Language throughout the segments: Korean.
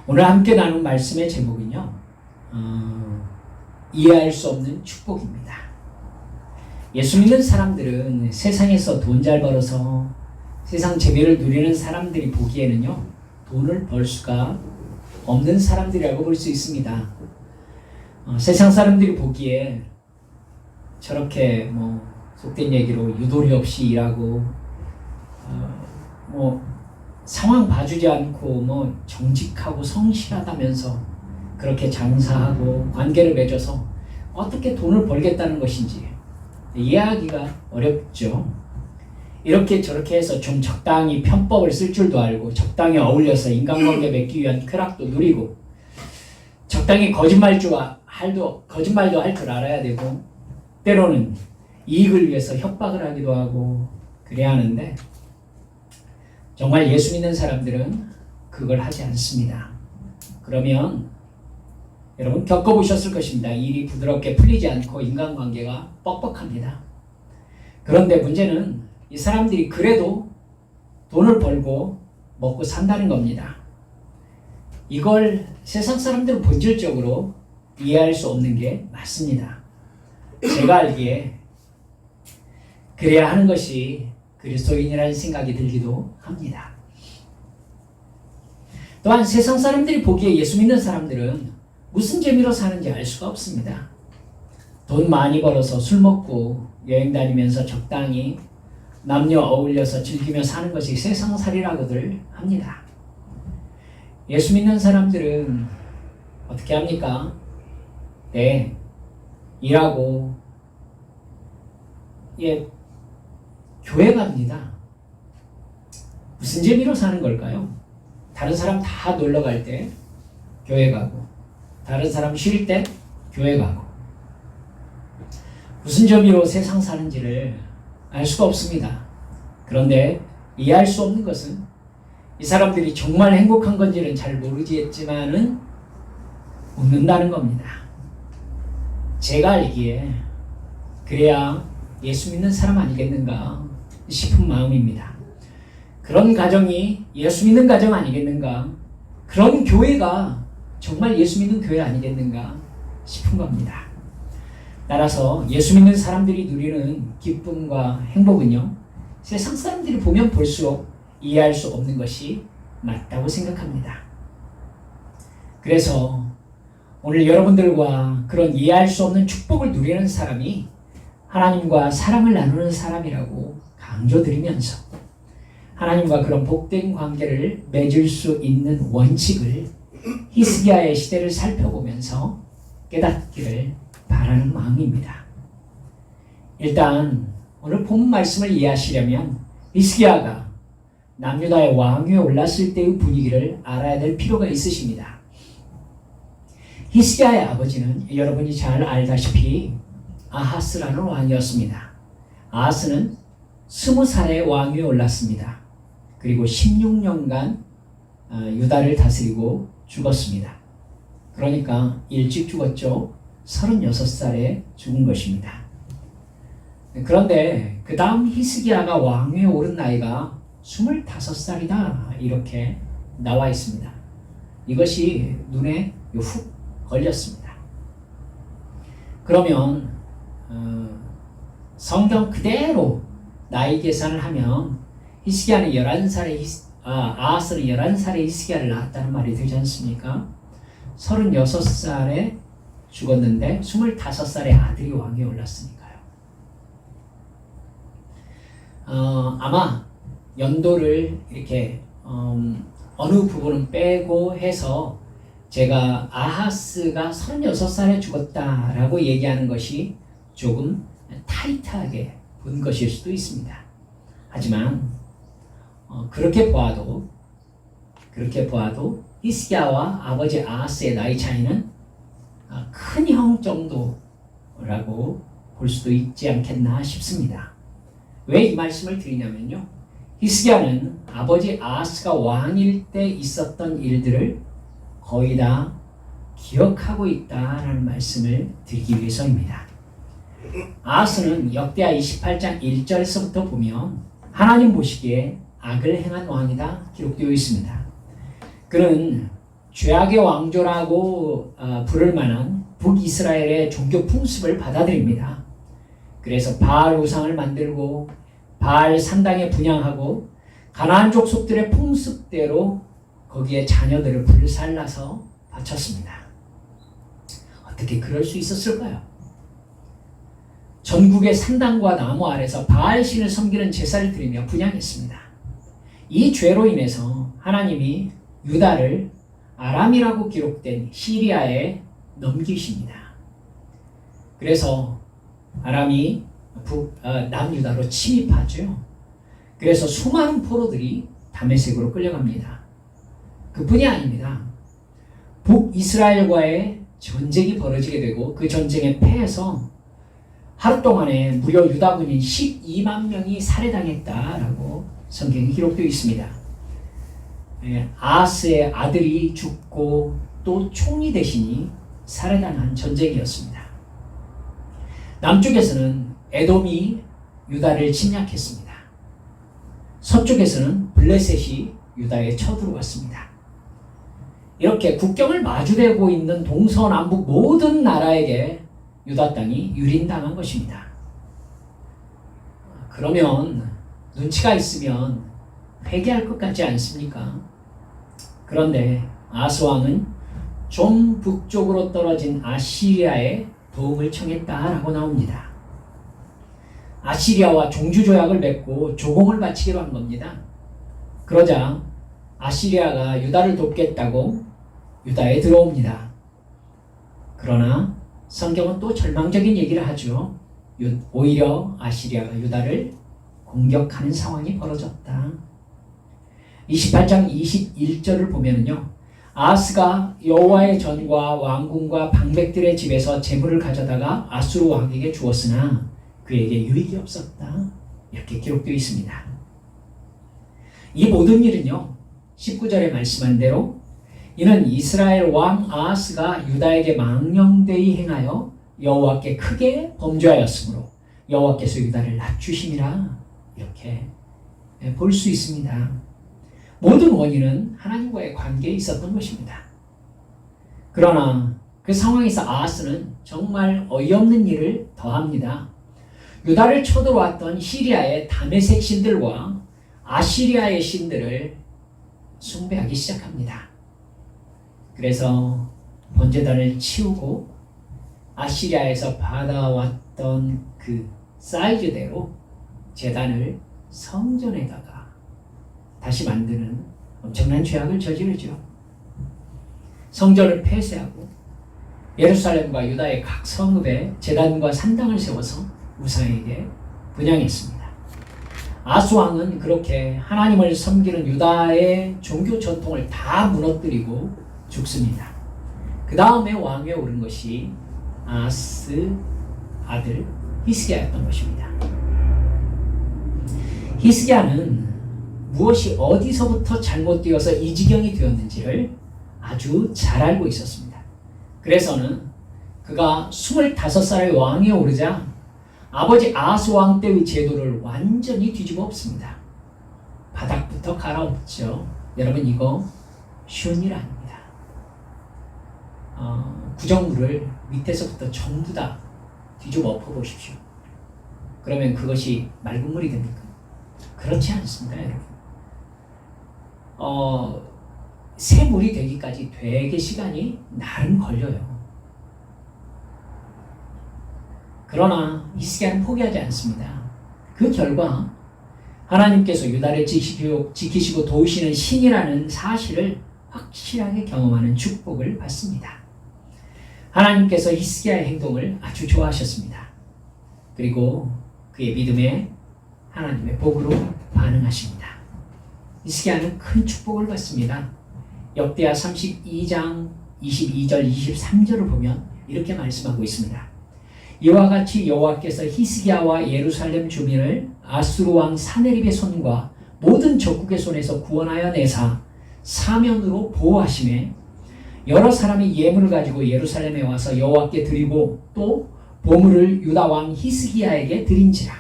오늘 함께 나눈 말씀의 제목은요, 이해할 수 없는 축복입니다. 예수 믿는 사람들은 세상에서 돈 잘 벌어서 세상 재미를 누리는 사람들이 보기에는요, 돈을 벌 수가 없는 사람들이라고 볼 수 있습니다. 세상 사람들이 보기에 저렇게 속된 얘기로 유도리 없이 일하고 상황 봐주지 않고 정직하고 성실하다면서 그렇게 장사하고 관계를 맺어서 어떻게 돈을 벌겠다는 것인지 이해하기가 어렵죠. 이렇게 저렇게 해서 좀 적당히 편법을 쓸 줄도 알고 적당히 어울려서 인간관계 맺기 위한 쾌락도 누리고 적당히 거짓말도 할 줄 알아야 되고 때로는 이익을 위해서 협박을 하기도 하고 그래야 하는데 정말 예수 믿는 사람들은 그걸 하지 않습니다. 그러면 여러분 겪어보셨을 것입니다. 일이 부드럽게 풀리지 않고 인간관계가 뻑뻑합니다. 그런데 문제는 이 사람들이 그래도 돈을 벌고 먹고 산다는 겁니다. 이걸 세상 사람들은 본질적으로 이해할 수 없는 게 맞습니다. 제가 알기에 그래야 하는 것이 그리스도인이라는 생각이 들기도 합니다. 또한 세상 사람들이 보기에 예수 믿는 사람들은 무슨 재미로 사는지 알 수가 없습니다. 돈 많이 벌어서 술 먹고 여행 다니면서 적당히 남녀 어울려서 즐기며 사는 것이 세상살이라고들 합니다. 예수 믿는 사람들은 어떻게 합니까? 네, 일하고 교회 갑니다. 무슨 재미로 사는 걸까요? 다른 사람 다 놀러 갈 때 교회 가고 다른 사람 쉴 때 교회 가고 무슨 재미로 세상 사는지를 알 수가 없습니다. 그런데 이해할 수 없는 것은 이 사람들이 정말 행복한 건지는 잘 모르겠지만은 웃는다는 겁니다. 제가 알기에 그래야 예수 믿는 사람 아니겠는가 싶은 마음입니다. 그런 가정이 예수 믿는 가정 아니겠는가? 그런 교회가 정말 예수 믿는 교회 아니겠는가 싶은 겁니다. 따라서 예수 믿는 사람들이 누리는 기쁨과 행복은요, 세상 사람들이 보면 볼수록 이해할 수 없는 것이 맞다고 생각합니다. 그래서 오늘 여러분들과 그런 이해할 수 없는 축복을 누리는 사람이 하나님과 사랑을 나누는 사람이라고 강조드리면서 하나님과 그런 복된 관계를 맺을 수 있는 원칙을 히스기야의 시대를 살펴보면서 깨닫기를 바라는 마음입니다. 일단 오늘 본 말씀을 이해하시려면 히스기야가 남유다의 왕위에 올랐을 때의 분위기를 알아야 될 필요가 있으십니다. 히스기야의 아버지는 여러분이 잘 알다시피 아하스라는 왕이었습니다. 아하스는 20살에 왕위에 올랐습니다. 그리고 16년간 유다를 다스리고 죽었습니다. 그러니까 일찍 죽었죠. 36살에 죽은 것입니다. 그런데 그 다음 히스기야가 왕위에 오른 나이가 25살이다 이렇게 나와 있습니다. 이것이 눈에 훅 걸렸습니다. 그러면 성경 그대로 나이 계산을 하면 히스기야는 11살에 아하스는 11살에 히스기야를 낳았다는 말이 되지 않습니까? 36살에 죽었는데 25살에 아들이 왕위에 올랐으니까요. 아마 연도를 이렇게 어느 부분은 빼고 해서 제가 아하스가 36살에 죽었다라고 얘기하는 것이 조금 타이트하게 본 것일 수도 있습니다. 하지만 그렇게 보아도 히스기야와 아버지 아하스의 나이 차이는 큰 형 정도라고 볼 수도 있지 않겠나 싶습니다. 왜 이 말씀을 드리냐면요, 히스기야는 아버지 아하스가 왕일 때 있었던 일들을 거의 다 기억하고 있다라는 말씀을 드리기 위해서입니다. 아하스는 역대하 28장 1절에서부터 보면 하나님 보시기에 악을 행한 왕이다 기록되어 있습니다. 그는 죄악의 왕조라고 부를 만한 북이스라엘의 종교 풍습을 받아들입니다. 그래서 바알 우상을 만들고 바알 산당에 분향하고 가나안 족속들의 풍습대로 거기에 자녀들을 불살라서 바쳤습니다. 어떻게 그럴 수 있었을까요? 전국의 산당과 나무 아래서 바알 신을 섬기는 제사를 드리며 분향했습니다. 이 죄로 인해서 하나님이 유다를 아람이라고 기록된 시리아에 넘기십니다. 그래서 아람이 남유다로 침입하죠. 그래서 수많은 포로들이 다메섹으로 끌려갑니다. 그뿐이 아닙니다. 북이스라엘과의 전쟁이 벌어지게 되고 그 전쟁에 패해서 하루 동안에 무려 유다 군인 12만 명이 살해당했다라고 성경에 기록되어 있습니다. 아하스의 아들이 죽고 또 총리 대신이 살해당한 전쟁이었습니다. 남쪽에서는 에돔이 유다를 침략했습니다. 서쪽에서는 블레셋이 유다에 쳐들어왔습니다. 이렇게 국경을 마주대고 있는 동서남북 모든 나라에게 유다 땅이 유린당한 것입니다. 그러면 눈치가 있으면 회개할 것 같지 않습니까? 그런데 아하스 왕은 좀 북쪽으로 떨어진 아시리아에 도움을 청했다라고 나옵니다. 아시리아와 종주조약을 맺고 조공을 바치기로 한 겁니다. 그러자 아시리아가 유다를 돕겠다고 유다에 들어옵니다. 그러나 성경은 또 절망적인 얘기를 하죠. 오히려 아시리아가 유다를 공격하는 상황이 벌어졌다. 28장 21절을 보면은요. 아하스가 여호와의 전과 왕궁과 방백들의 집에서 재물을 가져다가 아수르 왕에게 주었으나 그에게 유익이 없었다. 이렇게 기록되어 있습니다. 이 모든 일은요. 19절에 말씀한 대로 이는 이스라엘 왕 아하스가 유다에게 망령되이 행하여 여호와께 크게 범죄하였으므로 여호와께서 유다를 낮추심이라 이렇게 볼 수 있습니다. 모든 원인은 하나님과의 관계에 있었던 것입니다. 그러나 그 상황에서 아하스는 정말 어이없는 일을 더합니다. 유다를 쳐들어왔던 시리아의 다메섹 신들과 아시리아의 신들을 숭배하기 시작합니다. 그래서 번제단을 치우고 아시리아에서 받아왔던 그 사이즈대로 제단을 성전에다가 다시 만드는 엄청난 죄악을 저지르죠. 성전을 폐쇄하고 예루살렘과 유다의 각 성읍에 제단과 산당을 세워서 우상에게 분향했습니다. 아하스 왕은 그렇게 하나님을 섬기는 유다의 종교 전통을 다 무너뜨리고 죽습니다. 그 다음에 왕위에 오른 것이 아하스 아들 히스기야였던 것입니다. 히스기야는 무엇이 어디서부터 잘못되어서 이 지경이 되었는지를 아주 잘 알고 있었습니다. 그래서는 그가 25살의 왕위에 오르자 아버지 아하스 왕 때의 제도를 완전히 뒤집어 엎습니다. 바닥부터 갈아엎죠. 여러분 이거 쉬운 일 아닙니다. 구정물을 밑에서부터 전부 다 뒤집어 엎어보십시오. 그러면 그것이 맑은 물이 됩니까? 그렇지 않습니다, 여러분. 새 물이 되기까지 되게 시간이 나름 걸려요. 그러나 히스기야는 포기하지 않습니다. 그 결과 하나님께서 유다를 지키시고 도우시는 신이라는 사실을 확실하게 경험하는 축복을 받습니다. 하나님께서 히스기야의 행동을 아주 좋아하셨습니다. 그리고 그의 믿음에 하나님의 복으로 반응하십니다. 히스기야는 큰 축복을 받습니다. 역대하 32장 22절 23절을 보면 이렇게 말씀하고 있습니다. 이와 같이 여호와께서 히스기야와 예루살렘 주민을 아수르 왕 사네립의 손과 모든 적국의 손에서 구원하여 내사 사면으로 보호하시매 여러 사람이 예물을 가지고 예루살렘에 와서 여호와께 드리고 또 보물을 유다 왕 히스기야에게 드린지라.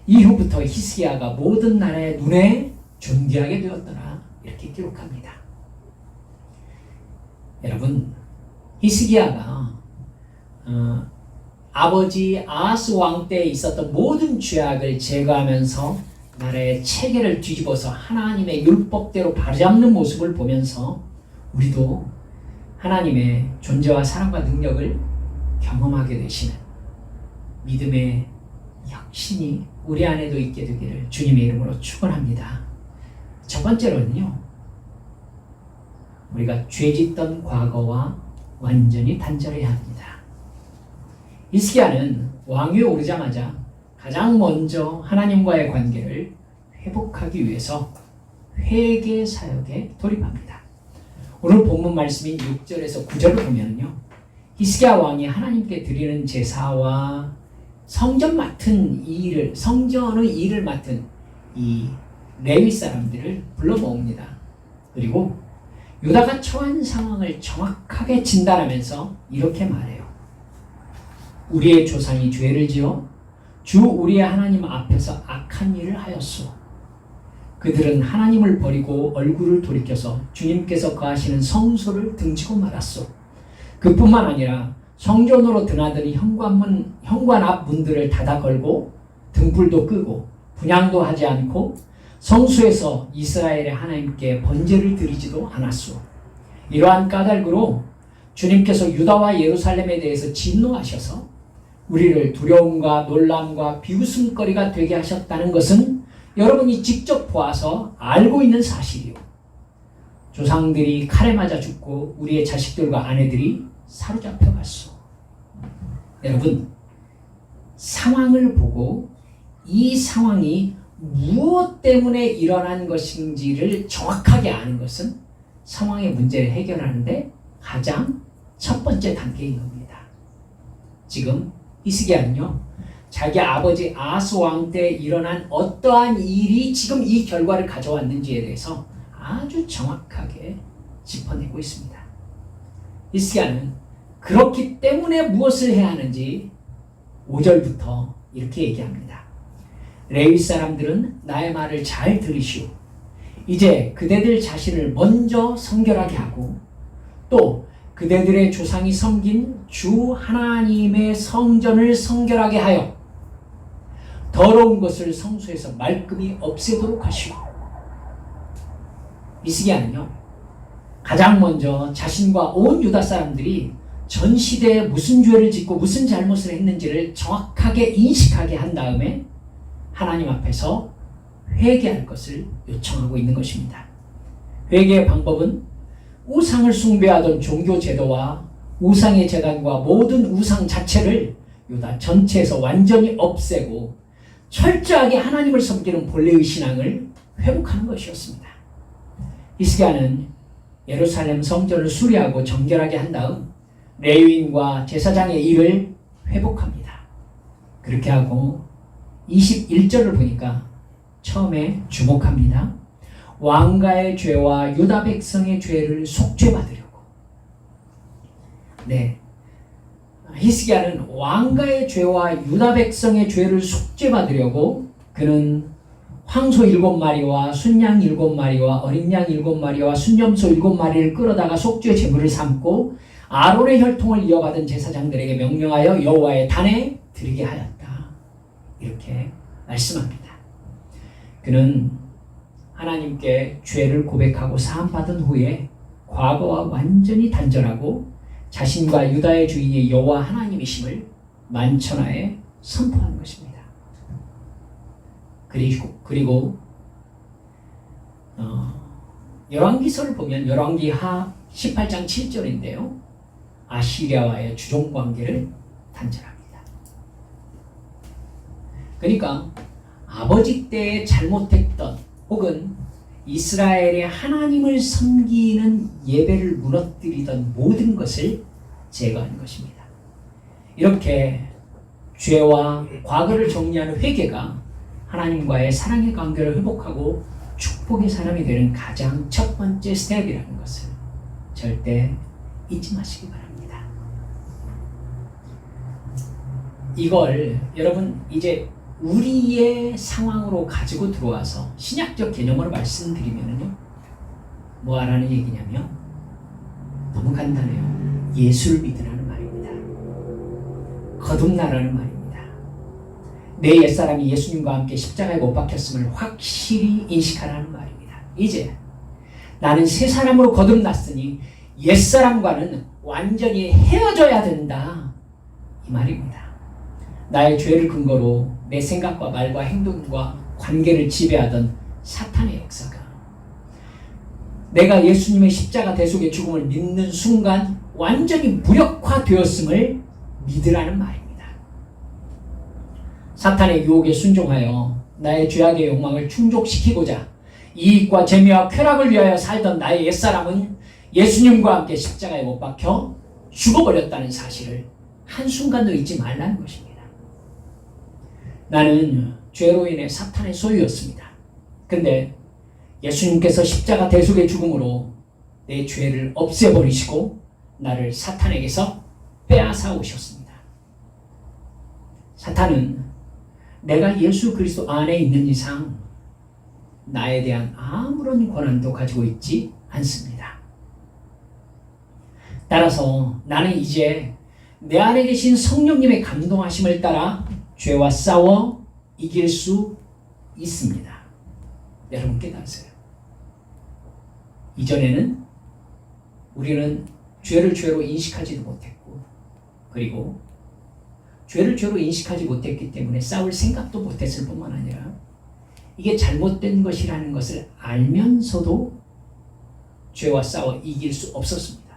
이후부터 히스기야가 모든 나라의 눈에 존귀하게 되었더라. 이렇게 기록합니다. 여러분, 히스기야가 아버지 아하스 왕 때에 있었던 모든 죄악을 제거하면서 나라의 체계를 뒤집어서 하나님의 율법대로 바로잡는 모습을 보면서 우리도 하나님의 존재와 사랑과 능력을 경험하게 되시는 믿음의 혁신이 우리 안에도 있게 되기를 주님의 이름으로 축원합니다. 첫 번째로는요, 우리가 죄짓던 과거와 완전히 단절해야 합니다. 히스기야는 왕위에 오르자마자 가장 먼저 하나님과의 관계를 회복하기 위해서 회개 사역에 돌입합니다. 오늘 본문 말씀인 6절에서 9절을 보면요, 히스기야 왕이 하나님께 드리는 제사와 성전의 일을 맡은 이 레위 사람들을 불러 모읍니다. 그리고 유다가 처한 상황을 정확하게 진단하면서 이렇게 말해요. 우리의 조상이 죄를 지어 주 우리의 하나님 앞에서 악한 일을 하였소. 그들은 하나님을 버리고 얼굴을 돌이켜서 주님께서 거하시는 성소를 등지고 말았소. 그뿐만 아니라 성전으로 드나드는 현관 앞 문들을 닫아 걸고 등불도 끄고 분향도 하지 않고 성소에서 이스라엘의 하나님께 번제를 드리지도 않았소. 이러한 까닭으로 주님께서 유다와 예루살렘에 대해서 진노하셔서 우리를 두려움과 놀람과 비웃음거리가 되게 하셨다는 것은 여러분이 직접 보아서 알고 있는 사실이요. 조상들이 칼에 맞아 죽고 우리의 자식들과 아내들이 사로잡혀 갔소. 여러분, 상황을 보고 이 상황이 무엇 때문에 일어난 것인지를 정확하게 아는 것은 상황의 문제를 해결하는데 가장 첫 번째 단계인 겁니다. 지금 히스기야는요, 자기 아버지 아하스 왕 때 일어난 어떠한 일이 지금 이 결과를 가져왔는지에 대해서 아주 정확하게 짚어내고 있습니다. 히스기야는 그렇기 때문에 무엇을 해야 하는지 5절부터 이렇게 얘기합니다. 레위 사람들은 나의 말을 잘 들으시오. 이제 그대들 자신을 먼저 성결하게 하고 또 그대들의 조상이 섬긴 주 하나님의 성전을 성결하게 하여 더러운 것을 성소에서 말끔히 없애도록 하시오. 히스기야는요, 가장 먼저 자신과 온 유다 사람들이 전 시대에 무슨 죄를 짓고 무슨 잘못을 했는지를 정확하게 인식하게 한 다음에 하나님 앞에서 회개할 것을 요청하고 있는 것입니다. 회개의 방법은 우상을 숭배하던 종교 제도와 우상의 제단과 모든 우상 자체를 유다 전체에서 완전히 없애고 철저하게 하나님을 섬기는 본래의 신앙을 회복하는 것이었습니다. 히스기야는 예루살렘 성전을 수리하고 정결하게 한 다음 레위인과 제사장의 일을 회복합니다. 그렇게 하고 21절을 보니까 처음에 주목합니다. 왕가의 죄와 유다 백성의 죄를 속죄받으려고. 네, 히스기야는 왕가의 죄와 유다 백성의 죄를 속죄받으려고 그는 황소 7마리와 순양 7마리와 어린 양 7마리와 순염소 7마리를 끌어다가 속죄 제물을 삼고 아론의 혈통을 이어받은 제사장들에게 명령하여 여호와의 단에 드리게 하였다. 이렇게 말씀합니다. 그는 하나님께 죄를 고백하고 사함받은 후에 과거와 완전히 단절하고 자신과 유다의 주인이 여호와 하나님이심을 만천하에 선포하는 것입니다. 그리고 열왕기서를 보면 열왕기하 18장 7절인데요. 아시리아와의 주종 관계를 단절합니다. 그러니까 아버지 때에 잘못했던 혹은 이스라엘의 하나님을 섬기는 예배를 무너뜨리던 모든 것을 제거하는 것입니다. 이렇게 죄와 과거를 정리하는 회개가 하나님과의 사랑의 관계를 회복하고 축복의 사람이 되는 가장 첫 번째 스텝이라는 것을 절대 잊지 마시기 바랍니다. 이걸 여러분 이제 우리의 상황으로 가지고 들어와서 신약적 개념으로 말씀드리면요, 뭐 하라는 얘기냐면 너무 너무 간단해요. 예수를 믿으라는 말입니다. 거듭나라는 말입니다. 내 옛사람이 예수님과 함께 십자가에 못 박혔음을 확실히 인식하라는 말입니다. 이제 나는 새 사람으로 거듭났으니 옛사람과는 완전히 헤어져야 된다, 이 말입니다. 나의 죄를 근거로 내 생각과 말과 행동과 관계를 지배하던 사탄의 역사가 내가 예수님의 십자가 대속의 죽음을 믿는 순간 완전히 무력화되었음을 믿으라는 말입니다. 사탄의 유혹에 순종하여 나의 죄악의 욕망을 충족시키고자 이익과 재미와 쾌락을 위하여 살던 나의 옛사람은 예수님과 함께 십자가에 못 박혀 죽어버렸다는 사실을 한순간도 잊지 말라는 것입니다. 나는 죄로 인해 사탄의 소유였습니다. 근데 예수님께서 십자가 대속의 죽음으로 내 죄를 없애버리시고 나를 사탄에게서 빼앗아 오셨습니다. 사탄은 내가 예수 그리스도 안에 있는 이상 나에 대한 아무런 권한도 가지고 있지 않습니다. 따라서 나는 이제 내 안에 계신 성령님의 감동하심을 따라 죄와 싸워 이길 수 있습니다. 여러분 깨달으세요. 이전에는 우리는 죄를 죄로 인식하지도 못했고, 그리고 죄를 죄로 인식하지 못했기 때문에 싸울 생각도 못했을 뿐만 아니라 이게 잘못된 것이라는 것을 알면서도 죄와 싸워 이길 수 없었습니다.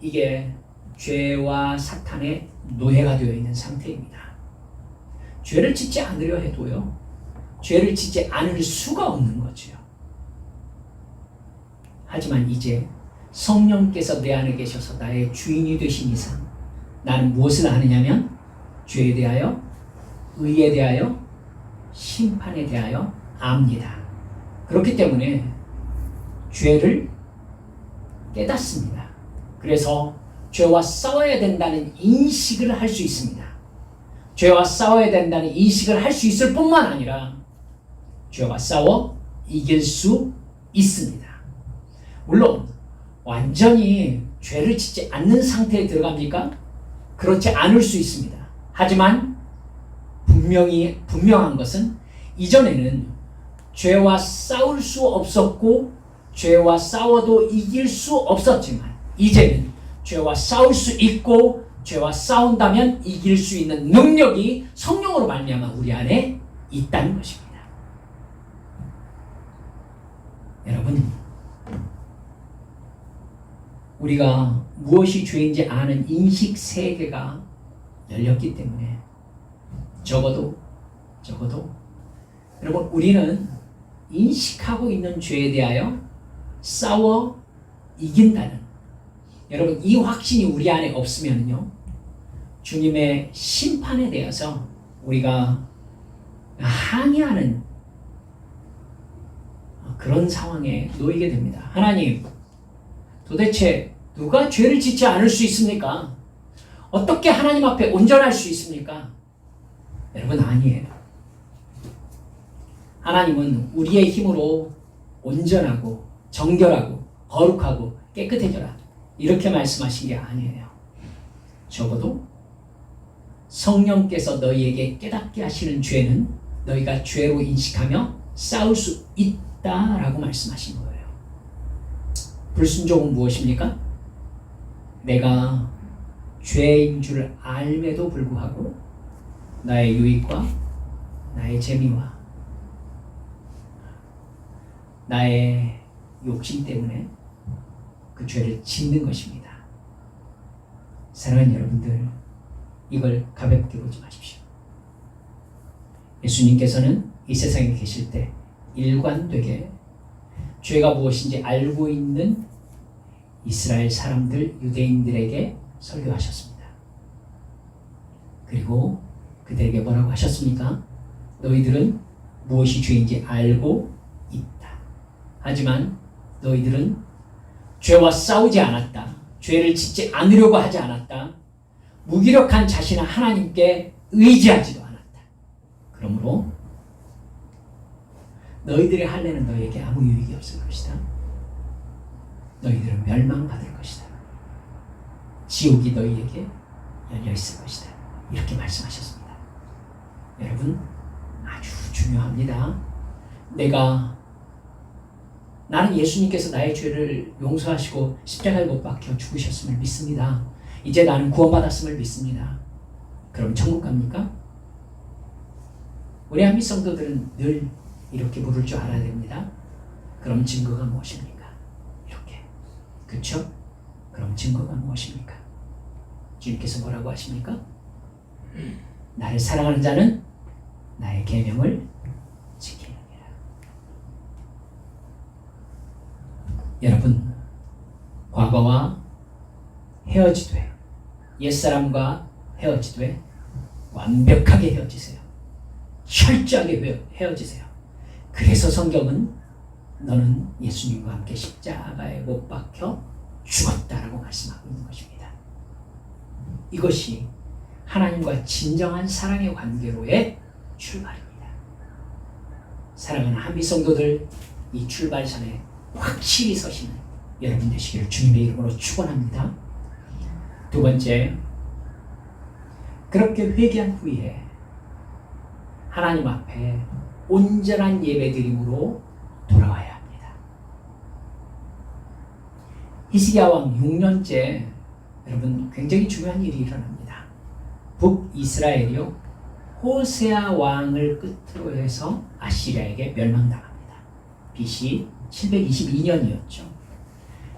이게 죄와 사탄의 노예가 되어 있는 상태입니다. 죄를 짓지 않으려 해도요, 죄를 짓지 않을 수가 없는 거죠. 하지만 이제 성령께서 내 안에 계셔서 나의 주인이 되신 이상 나는 무엇을 하느냐면 죄에 대하여, 의에 대하여, 심판에 대하여 압니다. 그렇기 때문에 죄를 깨닫습니다. 그래서 죄와 싸워야 된다는 인식을 할 수 있습니다. 죄와 싸워야 된다는 인식을 할 수 있을 뿐만 아니라 죄와 싸워 이길 수 있습니다. 물론 완전히 죄를 짓지 않는 상태에 들어갑니까? 그렇지 않을 수 있습니다. 하지만 분명한 것은 이전에는 죄와 싸울 수 없었고 죄와 싸워도 이길 수 없었지만 이제는 죄와 싸울 수 있고 죄와 싸운다면 이길 수 있는 능력이 성령으로 말미암아 우리 안에 있다는 것입니다. 여러분, 우리가 무엇이 죄인지 아는 인식 세계가 열렸기 때문에 적어도 여러분, 우리는 인식하고 있는 죄에 대하여 싸워 이긴다는, 여러분, 이 확신이 우리 안에 없으면요, 주님의 심판에 대해서 우리가 항의하는 그런 상황에 놓이게 됩니다. 하나님, 도대체 누가 죄를 짓지 않을 수 있습니까? 어떻게 하나님 앞에 온전할 수 있습니까? 여러분, 아니에요. 하나님은 우리의 힘으로 온전하고 정결하고 거룩하고 깨끗해져라, 이렇게 말씀하신 게 아니에요. 적어도 성령께서 너희에게 깨닫게 하시는 죄는 너희가 죄로 인식하며 싸울 수 있다라고 말씀하신 거예요. 불순종은 무엇입니까? 내가 죄인 줄 알매도 불구하고 나의 유익과 나의 재미와 나의 욕심 때문에 그 죄를 짓는 것입니다. 사랑하는 여러분들, 이걸 가볍게 보지 마십시오. 예수님께서는 이 세상에 계실 때 일관되게 죄가 무엇인지 알고 있는 이스라엘 사람들, 유대인들에게 설교하셨습니다. 그리고 그들에게 뭐라고 하셨습니까? 너희들은 무엇이 죄인지 알고 있다. 하지만 너희들은 죄와 싸우지 않았다. 죄를 짓지 않으려고 하지 않았다. 무기력한 자신은 하나님께 의지하지도 않았다. 그러므로 너희들의 할례는 너희에게 아무 유익이 없을 것이다. 너희들은 멸망받을 것이다. 지옥이 너희에게 열려 있을 것이다. 이렇게 말씀하셨습니다. 여러분, 아주 중요합니다. 나는 예수님께서 나의 죄를 용서하시고 십자가에 못 박혀 죽으셨음을 믿습니다. 이제 나는 구원받았음을 믿습니다. 그럼 천국 갑니까? 우리 한미 성도들은 늘 이렇게 물을 줄 알아야 됩니다. 그럼 증거가 무엇입니까? 이렇게. 그렇죠? 그럼 증거가 무엇입니까? 주님께서 뭐라고 하십니까? 나를 사랑하는 자는 나의 계명을 지키느니라. 여러분, 과거와 헤어지되, 옛사람과 헤어지되 완벽하게 헤어지세요. 철저하게 헤어지세요. 그래서 성경은 너는 예수님과 함께 십자가에 못 박혀 죽었다라고 말씀하고 있는 것입니다. 이것이 하나님과 진정한 사랑의 관계로의 출발입니다. 사랑하는 한미 성도들, 이 출발선에 확실히 서시는 여러분 되시기를 주님의 이름으로 축원합니다. 두 번째, 그렇게 회개한 후에 하나님 앞에 온전한 예배드림으로 돌아와야 합니다. 히스기야 왕 6년째 여러분 굉장히 중요한 일이 일어납니다. 북이스라엘이요, 호세아 왕을 끝으로 해서 아시리아에게 멸망당합니다. BC 722년이었죠.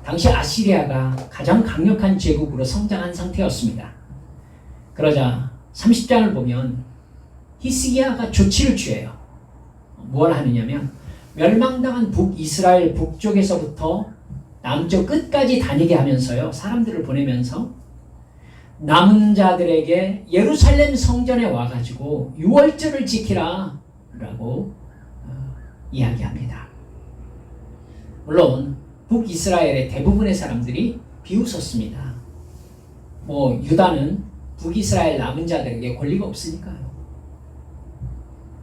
당시 아시리아가 가장 강력한 제국으로 성장한 상태였습니다. 그러자 30장을 보면 히스기야가 조치를 취해요. 뭘 하느냐면 멸망당한 북이스라엘 북쪽에서부터 남쪽 끝까지 다니게 하면서요, 사람들을 보내면서 남은 자들에게 예루살렘 성전에 와가지고 유월절을 지키라 라고 이야기합니다. 물론 북이스라엘의 대부분의 사람들이 비웃었습니다. 유다는 북이스라엘 남은 자들에게 권리가 없으니까요.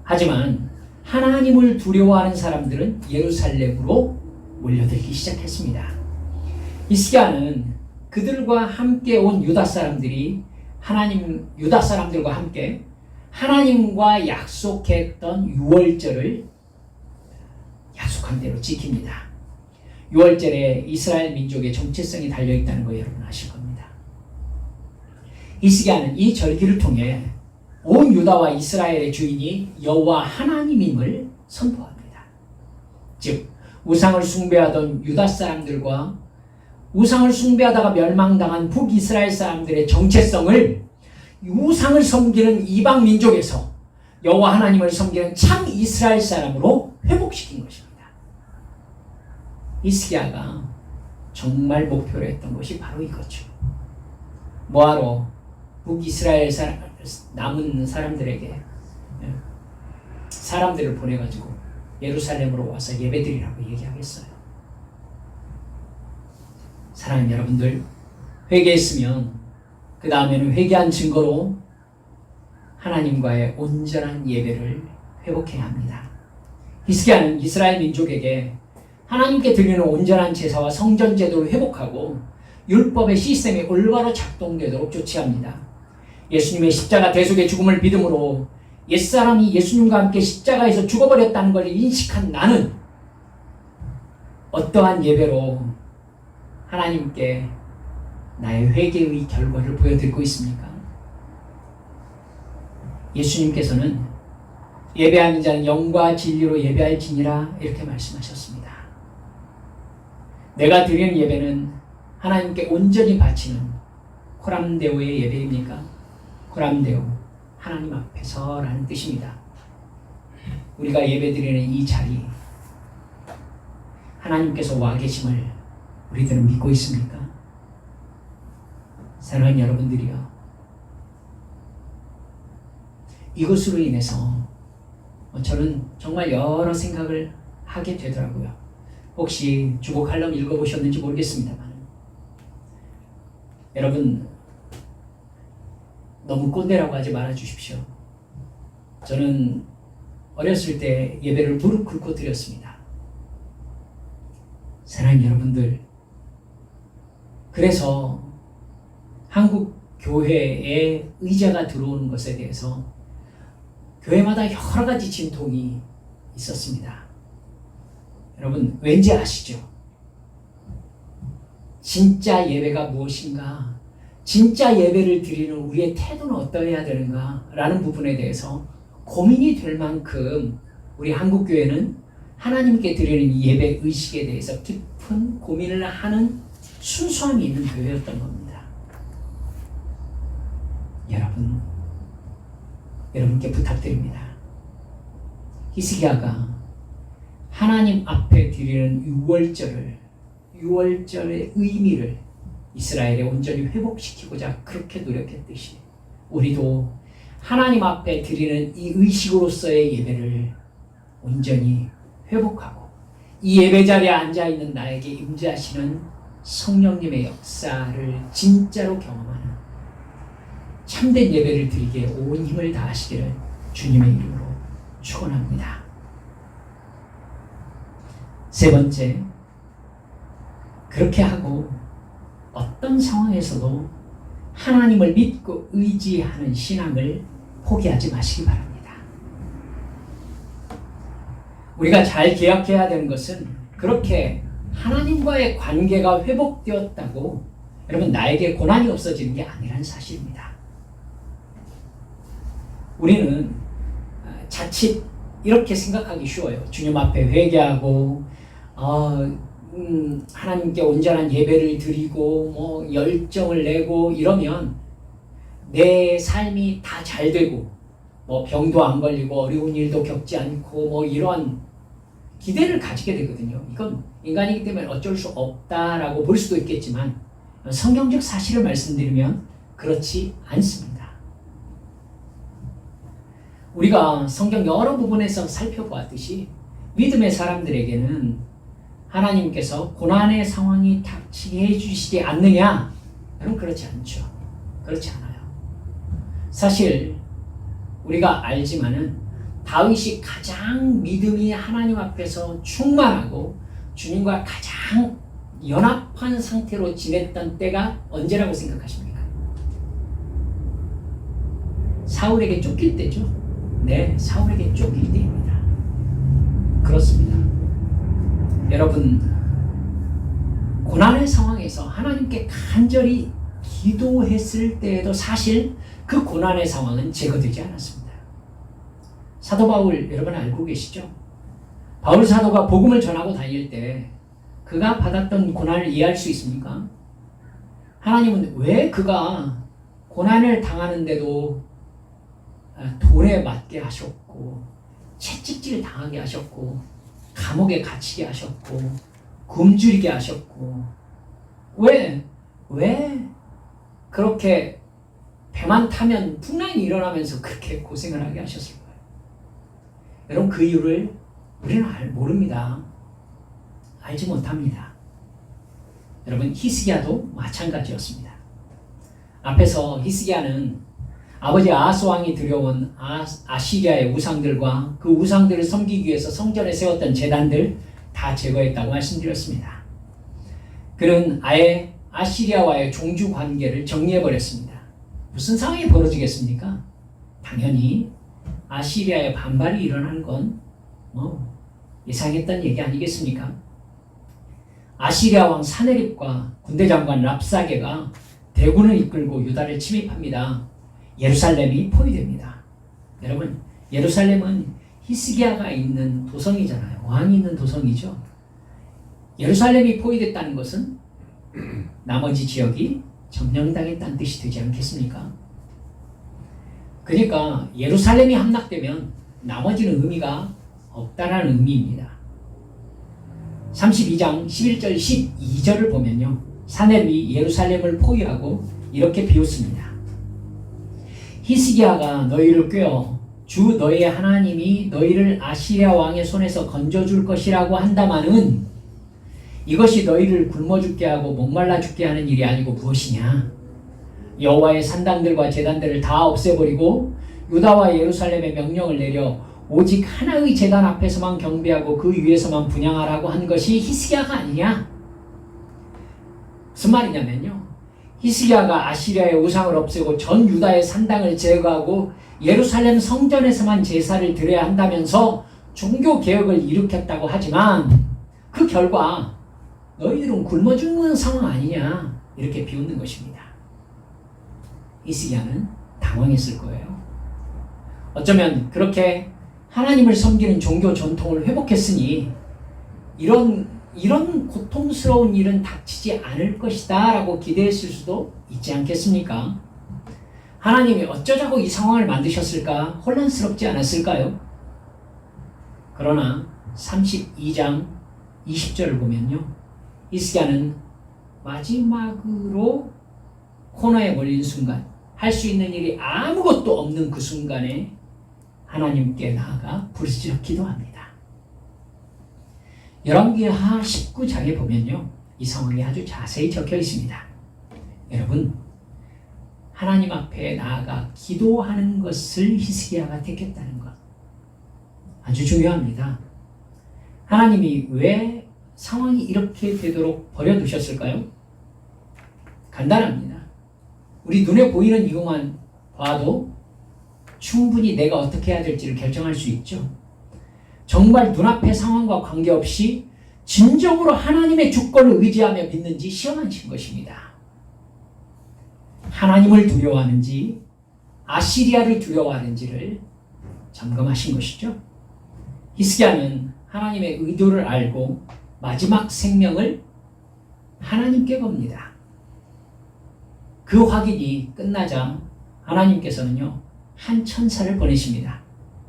하지만 하나님을 두려워하는 사람들은 예루살렘으로 몰려들기 시작했습니다. 히스기야는 그들과 함께 온 유다 사람들과 함께 하나님과 약속했던 유월절을 약속한 대로 지킵니다. 유월절에 이스라엘 민족의 정체성이 달려있다는 거 여러분 아실 겁니다. 히스기야는 이 절기를 통해 온 유다와 이스라엘의 주인이 여호와 하나님임을 선포합니다. 즉 우상을 숭배하던 유다 사람들과 우상을 숭배하다가 멸망당한 북이스라엘 사람들의 정체성을 우상을 섬기는 이방 민족에서 여호와 하나님을 섬기는 참 이스라엘 사람으로 회복시킨 것입니다. 히스기야가 정말 목표로 했던 것이 바로 이거죠. 뭐하러 북이스라엘 남은 사람들에게 사람들을 보내가지고 예루살렘으로 와서 예배드리라고 얘기하겠어요. 사랑하는 여러분들, 회개했으면 그 다음에는 회개한 증거로 하나님과의 온전한 예배를 회복해야 합니다. 히스기야는 이스라엘 민족에게 하나님께 드리는 온전한 제사와 성전 제도를 회복하고 율법의 시스템이 올바로 작동되도록 조치합니다. 예수님의 십자가 대속의 죽음을 믿음으로 옛사람이 예수님과 함께 십자가에서 죽어버렸다는 걸 인식한 나는 어떠한 예배로 하나님께 나의 회개의 결과를 보여드리고 있습니까? 예수님께서는 예배하는 자는 영과 진리로 예배할지니라 이렇게 말씀하셨습니다. 내가 드리는 예배는 하나님께 온전히 바치는 코람데오의 예배입니까? 코람데오, 하나님 앞에서라는 뜻입니다. 우리가 예배드리는 이 자리, 하나님께서 와 계심을 우리들은 믿고 있습니까? 사랑하는 여러분들이요, 이것으로 인해서 저는 정말 여러 생각을 하게 되더라고요. 혹시 주보 칼럼 읽어보셨는지 모르겠습니다만, 여러분 너무 꼰대라고 하지 말아 주십시오. 저는 어렸을 때 예배를 무릎 꿇고 드렸습니다. 사랑하는 여러분들, 그래서 한국 교회에 의자가 들어오는 것에 대해서 교회마다 여러 가지 진통이 있었습니다. 여러분 왠지 아시죠? 진짜 예배가 무엇인가? 진짜 예배를 드리는 우리의 태도는 어떠해야 되는가? 라는 부분에 대해서 고민이 될 만큼 우리 한국교회는 하나님께 드리는 이 예배 의식에 대해서 깊은 고민을 하는 순수함이 있는 교회였던 겁니다. 여러분께 부탁드립니다. 히스기야가 하나님 앞에 드리는 유월절의 의미를 이스라엘에 온전히 회복시키고자 그렇게 노력했듯이 우리도 하나님 앞에 드리는 이 의식으로서의 예배를 온전히 회복하고 이 예배 자리에 앉아있는 나에게 임재하시는 성령님의 역사를 진짜로 경험하는 참된 예배를 드리기에 온 힘을 다하시기를 주님의 이름으로 축원합니다. 세 번째, 그렇게 하고 어떤 상황에서도 하나님을 믿고 의지하는 신앙을 포기하지 마시기 바랍니다. 우리가 잘 기억해야 되는 것은 그렇게 하나님과의 관계가 회복되었다고 여러분 나에게 고난이 없어지는 게 아니라는 사실입니다. 우리는 자칫 이렇게 생각하기 쉬워요. 주님 앞에 회개하고 하나님께 온전한 예배를 드리고 열정을 내고 이러면 내 삶이 다 잘 되고 병도 안 걸리고 어려운 일도 겪지 않고 이러한 기대를 가지게 되거든요. 이건 인간이기 때문에 어쩔 수 없다라고 볼 수도 있겠지만 성경적 사실을 말씀드리면 그렇지 않습니다. 우리가 성경 여러 부분에서 살펴보았듯이 믿음의 사람들에게는 하나님께서 고난의 상황이 닥치게 해주시지 않느냐? 여러분 그렇지 않죠. 그렇지 않아요. 사실 우리가 알지만은 다윗이 가장 믿음이 하나님 앞에서 충만하고 주님과 가장 연합한 상태로 지냈던 때가 언제라고 생각하십니까? 사울에게 쫓길 때죠. 네, 사울에게 쫓길 때입니다. 그렇습니다. 여러분, 고난의 상황에서 하나님께 간절히 기도했을 때에도 사실 그 고난의 상황은 제거되지 않았습니다. 사도 바울 여러분 알고 계시죠? 바울 사도가 복음을 전하고 다닐 때 그가 받았던 고난을 이해할 수 있습니까? 하나님은 왜 그가 고난을 당하는데도 돌에 맞게 하셨고 채찍질 당하게 하셨고 감옥에 갇히게 하셨고 굶주리게 하셨고 왜 그렇게 배만 타면 풍랑이 일어나면서 그렇게 고생을 하게 하셨을까요? 여러분 그 이유를 우리는 모릅니다. 알지 못합니다. 여러분 히스기야도 마찬가지였습니다. 앞에서 히스기야는 아버지 아하스 왕이 들여온 아시리아의 우상들과 그 우상들을 섬기기 위해서 성전에 세웠던 제단들 다 제거했다고 말씀드렸습니다. 그는 아예 아시리아와의 종주 관계를 정리해버렸습니다. 무슨 상황이 벌어지겠습니까? 당연히 아시리아의 반발이 일어나는 건 예상했던 얘기 아니겠습니까? 아시리아 왕 사네립과 군대 장관 랍사게가 대군을 이끌고 유다를 침입합니다. 예루살렘이 포위됩니다. 여러분, 예루살렘은 히스기야가 있는 도성이잖아요. 왕이 있는 도성이죠. 예루살렘이 포위됐다는 것은 나머지 지역이 점령당했다는 뜻이 되지 않겠습니까? 그러니까 예루살렘이 함락되면 나머지는 의미가 없다라는 의미입니다. 32장 11절 12절을 보면요. 사네립이 예루살렘을 포위하고 이렇게 비웃습니다. 히스기야가 너희를 꾀어 주 너희의 하나님이 너희를 아시리아 왕의 손에서 건져줄 것이라고 한다마는 이것이 너희를 굶어 죽게 하고 목말라 죽게 하는 일이 아니고 무엇이냐? 여호와의 산당들과 제단들을 다 없애버리고 유다와 예루살렘에 명령을 내려 오직 하나의 제단 앞에서만 경배하고 그 위에서만 분향하라고 한 것이 히스기야가 아니냐? 무슨 말이냐면요. 히스기야가 아시리아의 우상을 없애고 전 유다의 산당을 제거하고 예루살렘 성전에서만 제사를 드려야 한다면서 종교 개혁을 일으켰다고 하지만 그 결과 너희들은 굶어 죽는 상황 아니냐 이렇게 비웃는 것입니다. 히스기야는 당황했을 거예요. 어쩌면 그렇게 하나님을 섬기는 종교 전통을 회복했으니 이런 고통스러운 일은 닥치지 않을 것이다 라고 기대했을 수도 있지 않겠습니까? 하나님이 어쩌자고 이 상황을 만드셨을까 혼란스럽지 않았을까요? 그러나 32장 20절을 보면요. 히스기야는 마지막으로 코너에 몰린 순간, 할 수 있는 일이 아무것도 없는 그 순간에 하나님께 나아가 부르짖어 기도합니다. 열왕기하 19장에 보면요. 이 상황이 아주 자세히 적혀 있습니다. 여러분, 하나님 앞에 나아가 기도하는 것을 히스기야가 택했다는 것 아주 중요합니다. 하나님이 왜 상황이 이렇게 되도록 버려두셨을까요? 간단합니다. 우리 눈에 보이는 이유만 봐도 충분히 내가 어떻게 해야 될지를 결정할 수 있죠. 정말 눈앞의 상황과 관계없이 진정으로 하나님의 주권을 의지하며 믿는지 시험하신 것입니다. 하나님을 두려워하는지 아시리아를 두려워하는지를 점검하신 것이죠. 히스기야는 하나님의 의도를 알고 마지막 생명을 하나님께 겁니다. 그 확인이 끝나자 하나님께서는요, 한 천사를 보내십니다.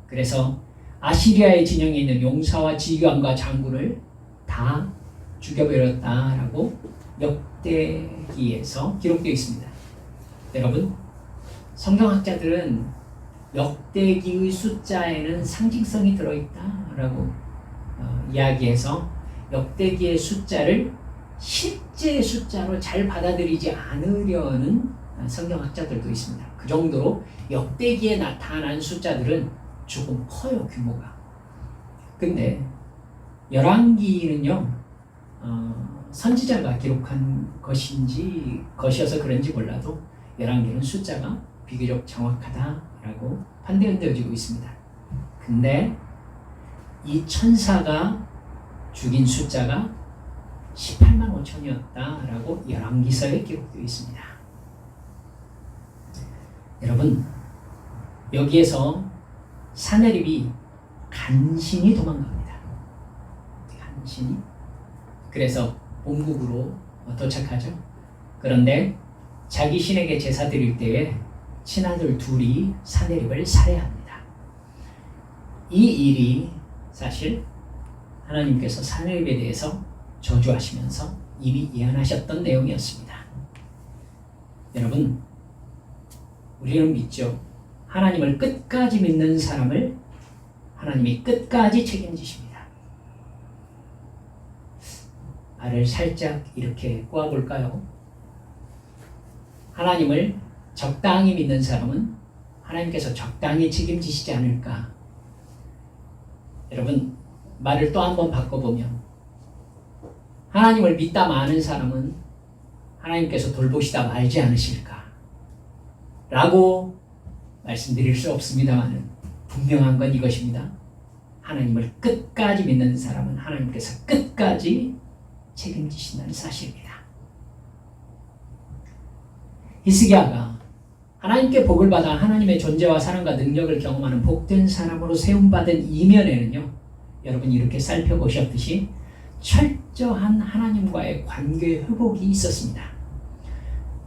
그래서 아시리아의 진영에 있는 용사와 지휘관과 장군을 다 죽여버렸다라고 역대기에서 기록되어 있습니다. 여러분, 성경학자들은 역대기의 숫자에는 상징성이 들어있다라고 이야기해서 역대기의 숫자를 실제 숫자로 잘 받아들이지 않으려는 성경학자들도 있습니다. 그 정도로 역대기에 나타난 숫자들은 조금 커요, 규모가. 근데 열왕기는요, 선지자가 기록한 것이어서 그런지 몰라도 열왕기는 숫자가 비교적 정확하다라고 판단되어지고 있습니다. 근데 이 천사가 죽인 숫자가 18만 5천이었다라고 열왕기서에 기록되어 있습니다. 여러분, 여기에서 사내립이 간신히 도망갑니다. 간신히. 그래서 본국으로 도착하죠. 그런데 자기 신에게 제사 드릴 때에 친아들 둘이 사내립을 살해합니다. 이 일이 사실 하나님께서 사내립에 대해서 저주하시면서 이미 예언하셨던 내용이었습니다. 여러분, 우리는 믿죠. 하나님을 끝까지 믿는 사람을 하나님이 끝까지 책임지십니다. 말을 살짝 이렇게 꼬아볼까요? 하나님을 적당히 믿는 사람은 하나님께서 적당히 책임지시지 않을까? 여러분, 말을 또 한번 바꿔보면 하나님을 믿다 마는 사람은 하나님께서 돌보시다 말지 않으실까? 라고 말씀드릴 수 없습니다만 분명한 건 이것입니다. 하나님을 끝까지 믿는 사람은 하나님께서 끝까지 책임지신다는 사실입니다. 히스기야가 하나님께 복을 받아 하나님의 존재와 사랑과 능력을 경험하는 복된 사람으로 세움받은 이면에는요, 여러분 이렇게 살펴보셨듯이 철저한 하나님과의 관계 회복이 있었습니다.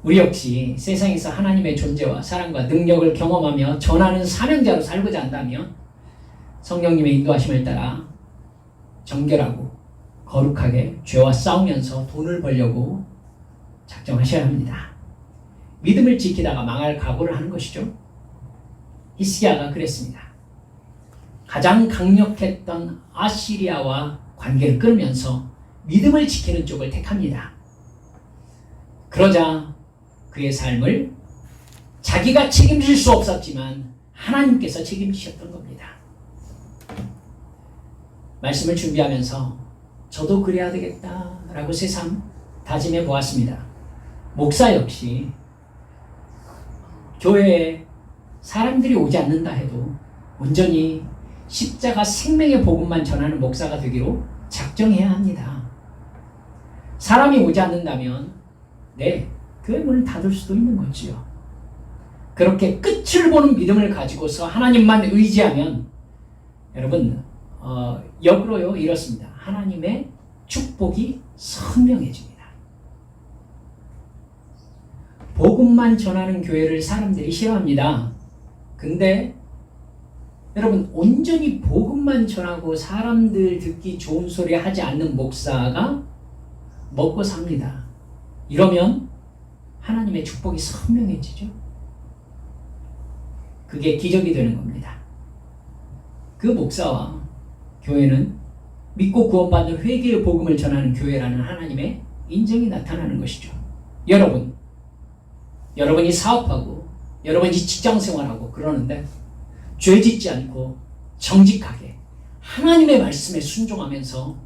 우리 역시 세상에서 하나님의 존재와 사랑과 능력을 경험하며 전하는 사명자로 살고자 한다면 성령님의 인도하심을 따라 정결하고 거룩하게 죄와 싸우면서 돈을 벌려고 작정하셔야 합니다. 믿음을 지키다가 망할 각오를 하는 것이죠. 히스기야가 그랬습니다. 가장 강력했던 아시리아와 관계를 끊으면서 믿음을 지키는 쪽을 택합니다. 그러자 그의 삶을 자기가 책임질 수 없었지만 하나님께서 책임지셨던 겁니다. 말씀을 준비하면서 저도 그래야 되겠다라고 새삼 다짐해 보았습니다. 목사 역시 교회에 사람들이 오지 않는다 해도 온전히 십자가 생명의 복음만 전하는 목사가 되기로 작정해야 합니다. 사람이 오지 않는다면 교회 문을 닫을 수도 있는 거지요. 그렇게 끝을 보는 믿음을 가지고서 하나님만 의지하면 여러분 역으로요 이렇습니다. 하나님의 축복이 선명해집니다. 복음만 전하는 교회를 사람들이 싫어합니다. 근데 여러분 온전히 복음만 전하고 사람들 듣기 좋은 소리 하지 않는 목사가 먹고 삽니다. 이러면 하나님의 축복이 선명해지죠. 그게 기적이 되는 겁니다. 그 목사와 교회는 믿고 구원받는 회개의 복음을 전하는 교회라는 하나님의 인정이 나타나는 것이죠. 여러분이 사업하고 여러분이 직장생활하고 그러는데 죄 짓지 않고 정직하게 하나님의 말씀에 순종하면서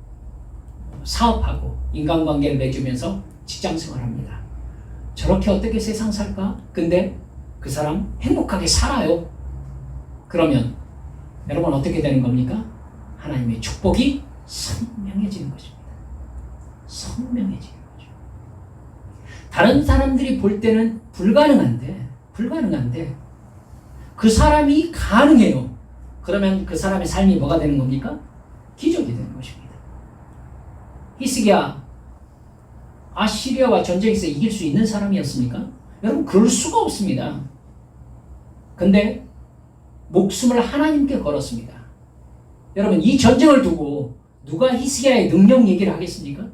사업하고 인간관계를 맺으면서 직장생활합니다. 저렇게 어떻게 세상 살까? 근데 그 사람 행복하게 살아요. 그러면 여러분 어떻게 되는 겁니까? 하나님의 축복이 선명해지는 것입니다. 선명해지는 거죠. 다른 사람들이 볼 때는 불가능한데 그 사람이 가능해요. 그러면 그 사람의 삶이 뭐가 되는 겁니까? 기적이 되는 것입니다. 히스기야 아시리아와 전쟁에서 이길 수 있는 사람이었습니까? 여러분 그럴 수가 없습니다. 근데 목숨을 하나님께 걸었습니다. 여러분 이 전쟁을 두고 누가 히스기야의 능력 얘기를 하겠습니까?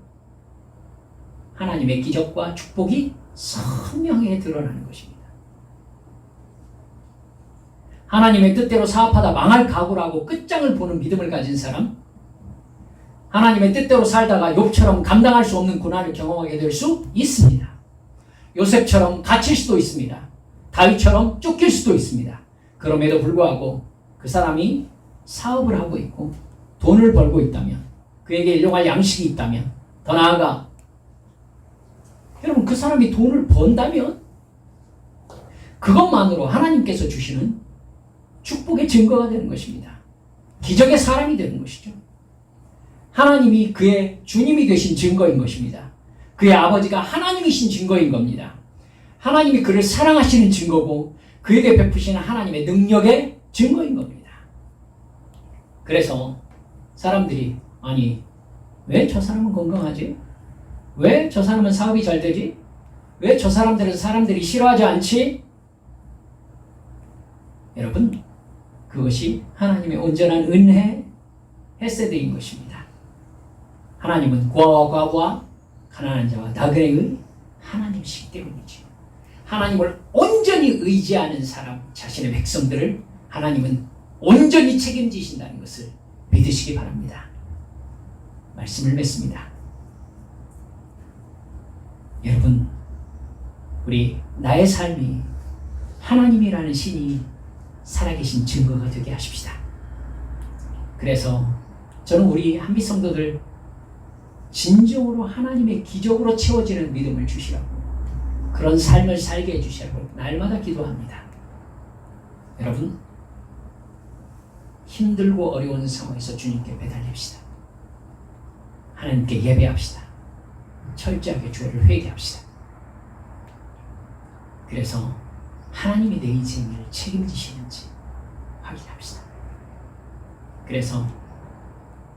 하나님의 기적과 축복이 선명하게 드러나는 것입니다. 하나님의 뜻대로 사업하다 망할 각오라고 끝장을 보는 믿음을 가진 사람, 하나님의 뜻대로 살다가 욥처럼 감당할 수 없는 고난을 경험하게 될 수 있습니다. 요셉처럼 갇힐 수도 있습니다. 다윗처럼 쫓길 수도 있습니다. 그럼에도 불구하고 그 사람이 사업을 하고 있고 돈을 벌고 있다면, 그에게 일용할 양식이 있다면, 더 나아가 여러분 그 사람이 돈을 번다면 그것만으로 하나님께서 주시는 축복의 증거가 되는 것입니다. 기적의 사람이 되는 것이죠. 하나님이 그의 주님이 되신 증거인 것입니다. 그의 아버지가 하나님이신 증거인 겁니다. 하나님이 그를 사랑하시는 증거고 그에게 베푸시는 하나님의 능력의 증거인 겁니다. 그래서 사람들이 아니 왜 저 사람은 건강하지? 왜 저 사람은 사업이 잘 되지? 왜 저 사람들은 사람들이 싫어하지 않지? 여러분 그것이 하나님의 온전한 은혜, 헤세드인 것입니다. 하나님은 과부와 가난한 자와 나그네의 하나님이시기 때문이죠. 하나님을 온전히 의지하는 사람, 자신의 백성들을 하나님은 온전히 책임지신다는 것을 믿으시기 바랍니다. 말씀을 맺습니다. 여러분, 우리 나의 삶이 하나님이라는 신이 살아계신 증거가 되게 하십시다. 그래서 저는 우리 한빛 성도들 진정으로 하나님의 기적으로 채워지는 믿음을 주시라고, 그런 삶을 살게 해주시라고 날마다 기도합니다. 여러분, 힘들고 어려운 상황에서 주님께 매달립시다. 하나님께 예배합시다. 철저하게 주를 회개합시다. 그래서 하나님이 내 인생을 책임지시는지 확인합시다. 그래서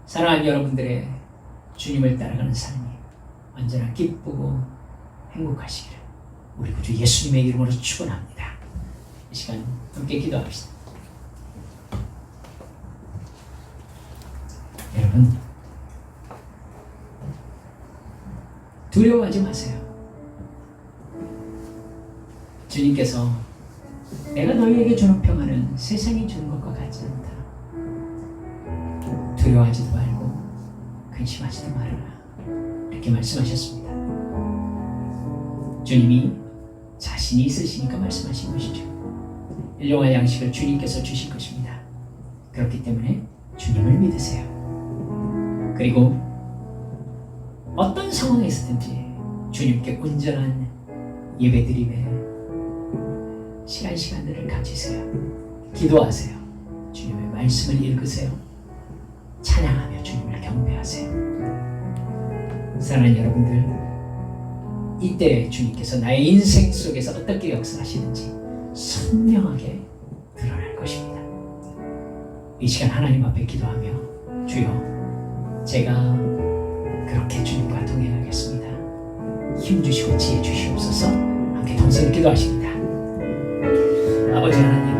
사랑하는 여러분들의 주님을 따라가는 삶이 언제나 기쁘고 행복하시기를 우리 구주 예수님의 이름으로 축원합니다. 이 시간 함께 기도합시다. 여러분, 두려워하지 마세요. 주님께서 내가 너희에게 주는 평안은 세상이 주는 것과 같지 않다. 두려워하지도 말고 근심하지도 말아라. 이렇게 말씀하셨습니다. 주님이 자신이 있으시니까 말씀하신 것이죠. 일용할 양식을 주님께서 주실 것입니다. 그렇기 때문에 주님을 믿으세요. 그리고 어떤 상황에 있든지 주님께 온전한 예배드림에 시간들을 가지세요. 기도하세요. 주님의 말씀을 읽으세요. 찬양하며 주님을 경배하세요. 사랑하는 여러분들, 이때 주님께서 나의 인생 속에서 어떻게 역사하시는지 선명하게 드러날 것입니다. 이 시간 하나님 앞에 기도하며 주여, 제가 그렇게 주님과 동행하겠습니다. 힘 주시고 지혜 주시옵소서. 함께 동서로 기도하십니다. 아버지 하나님,